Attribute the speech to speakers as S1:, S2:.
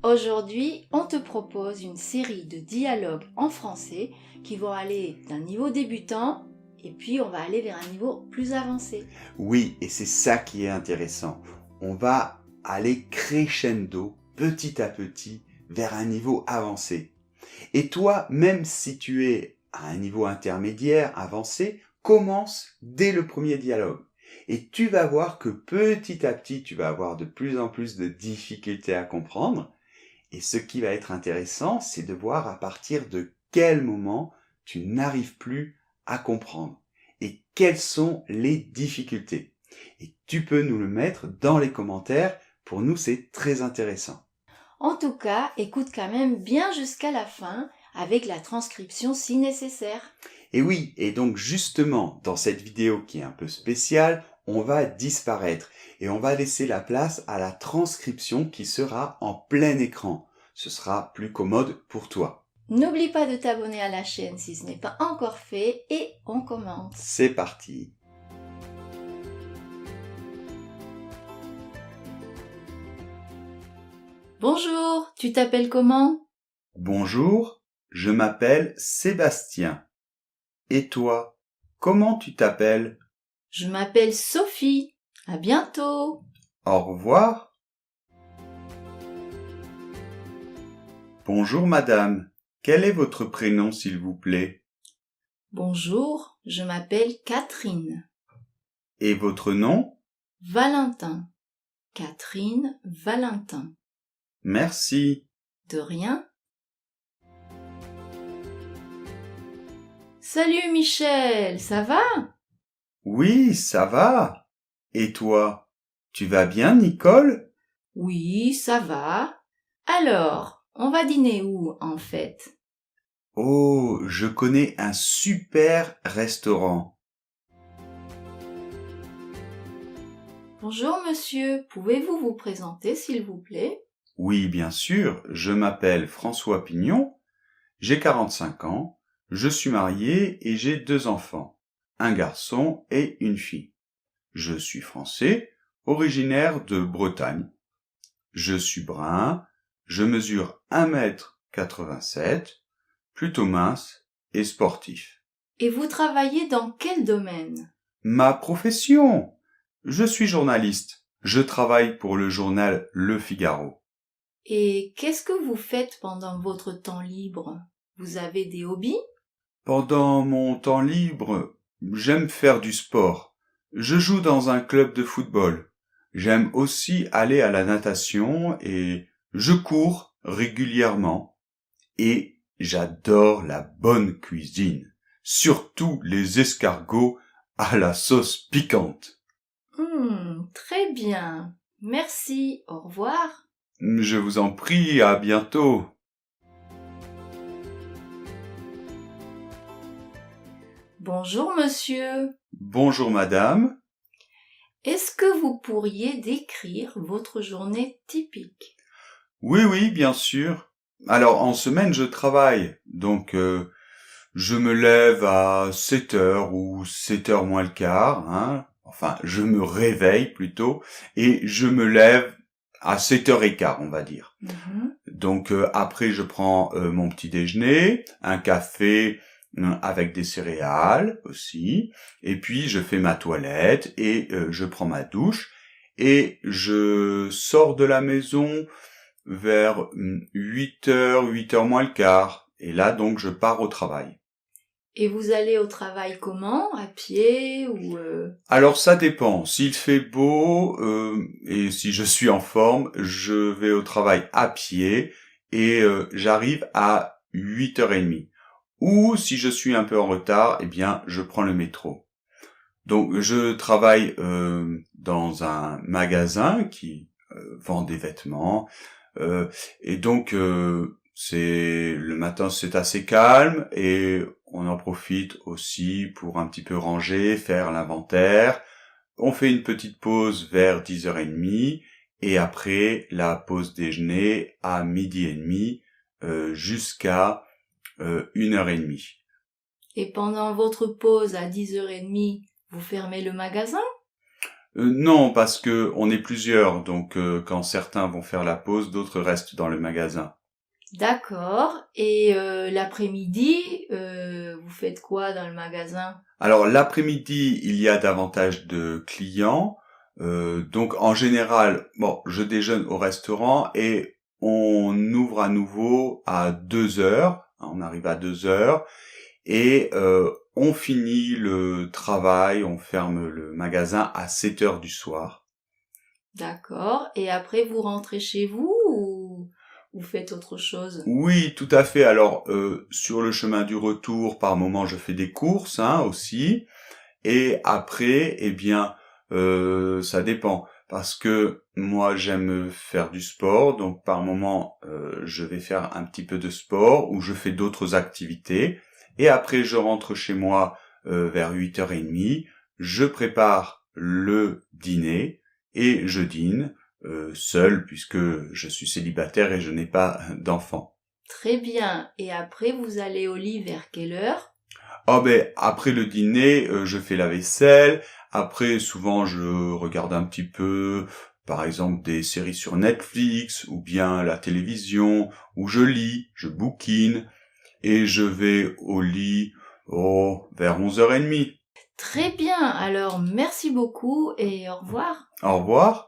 S1: Aujourd'hui, on te propose une série de dialogues en français qui vont aller d'un niveau débutant et puis on va aller vers un niveau plus avancé.
S2: Oui, et c'est ça qui est intéressant. On va aller crescendo, petit à petit, vers un niveau avancé. Et toi, même si tu es à un niveau intermédiaire, avancé, commence dès le premier dialogue. Et tu vas voir que petit à petit, tu vas avoir de plus en plus de difficultés à comprendre. Et ce qui va être intéressant, c'est de voir à partir de quel moment tu n'arrives plus à comprendre et quelles sont les difficultés. Et tu peux nous le mettre dans les commentaires. Pour nous, c'est très intéressant.
S1: En tout cas, écoute quand même bien jusqu'à la fin avec la transcription si nécessaire.
S2: Et oui, et donc justement, dans cette vidéo qui est un peu spéciale, on va disparaître et on va laisser la place à la transcription qui sera en plein écran. Ce sera plus commode pour toi.
S1: N'oublie pas de t'abonner à la chaîne si ce n'est pas encore fait et on commence.
S2: C'est parti.
S1: Bonjour, tu t'appelles comment?
S2: Bonjour, je m'appelle Sébastien. Et toi, comment tu t'appelles?
S1: Je m'appelle Sophie. À bientôt.
S2: Au revoir. Bonjour madame, quel est votre prénom s'il vous plaît?
S1: Bonjour, je m'appelle Catherine.
S2: Et votre nom?
S1: Valentin. Catherine Valentin.
S2: Merci.
S1: De rien. Salut Michel, ça va?
S2: Oui, ça va. Et toi, tu vas bien, Nicole?
S1: Oui, ça va. Alors, on va dîner où en fait?
S2: Oh, je connais un super restaurant.
S1: Bonjour monsieur, pouvez-vous vous présenter s'il vous plaît?
S2: Oui, bien sûr, je m'appelle François Pignon, j'ai 45 ans, je suis marié et j'ai 2 enfants, un garçon et une fille. Je suis français, originaire de Bretagne. Je suis brun, je mesure 1,87 m, plutôt mince et sportif.
S1: Et vous travaillez dans quel domaine?
S2: Ma profession? Je suis journaliste. Je travaille pour le journal Le Figaro.
S1: Et qu'est-ce que vous faites pendant votre temps libre? Vous avez des hobbies?
S2: Pendant mon temps libre, j'aime faire du sport. Je joue dans un club de football. J'aime aussi aller à la natation et je cours régulièrement. Et j'adore la bonne cuisine, surtout les escargots à la sauce piquante.
S1: Très bien. Merci. Au revoir.
S2: Je vous en prie, à bientôt.
S1: Bonjour monsieur.
S2: Bonjour madame.
S1: Est-ce que vous pourriez décrire votre journée typique?
S2: Oui, bien sûr. Alors, en semaine, je travaille. Donc, je me lève à 7 heures ou 7 heures moins le quart. Enfin, je me réveille plutôt. Et je me lève à 7h15, on va dire. Donc, après, je prends mon petit déjeuner, un café avec des céréales aussi. Et puis, je fais ma toilette et je prends ma douche. Et je sors de la maison vers 8 heures, 8 heures moins le quart. Et là, donc, je pars au travail.
S1: Et vous allez au travail comment? À pied ou...
S2: Alors, ça dépend. S'il fait beau et si je suis en forme, je vais au travail à pied et j'arrive à 8h30. Ou si je suis un peu en retard, eh bien, je prends le métro. Donc, je travaille dans un magasin qui vend des vêtements. Et donc, c'est le matin, c'est assez calme et on en profite aussi pour un petit peu ranger, faire l'inventaire. On fait une petite pause vers 10h30 et après la pause déjeuner à 12h30 jusqu'à 1h30.
S1: Et pendant votre pause à 10h30, vous fermez le magasin?
S2: Non, parce que on est plusieurs, donc quand certains vont faire la pause, d'autres restent dans le magasin.
S1: D'accord. Et l'après-midi, vous faites quoi dans le magasin?
S2: Alors l'après-midi, il y a davantage de clients, donc en général, bon, je déjeune au restaurant et on ouvre à nouveau à 2 heures. On arrive à 2 heures et on finit le travail, on ferme le magasin à 7 heures du soir.
S1: D'accord. Et après, vous rentrez chez vous ou vous faites autre chose?
S2: Oui, tout à fait. Alors sur le chemin du retour, par moment, je fais des courses aussi. Et après, eh bien, ça dépend. Parce que moi, j'aime faire du sport. Donc, par moment, je vais faire un petit peu de sport ou je fais d'autres activités. Et après, je rentre chez moi vers 8h30. Je prépare le dîner et je dîne seul puisque je suis célibataire et je n'ai pas d'enfant.
S1: Très bien. Et après, vous allez au lit vers quelle heure?
S2: Ah ben après le dîner, je fais la vaisselle. Après, souvent, je regarde un petit peu, par exemple, des séries sur Netflix ou bien la télévision, ou je lis, je bouquine et je vais au lit vers 11h30.
S1: Très bien. Alors, merci beaucoup et au revoir.
S2: Au revoir.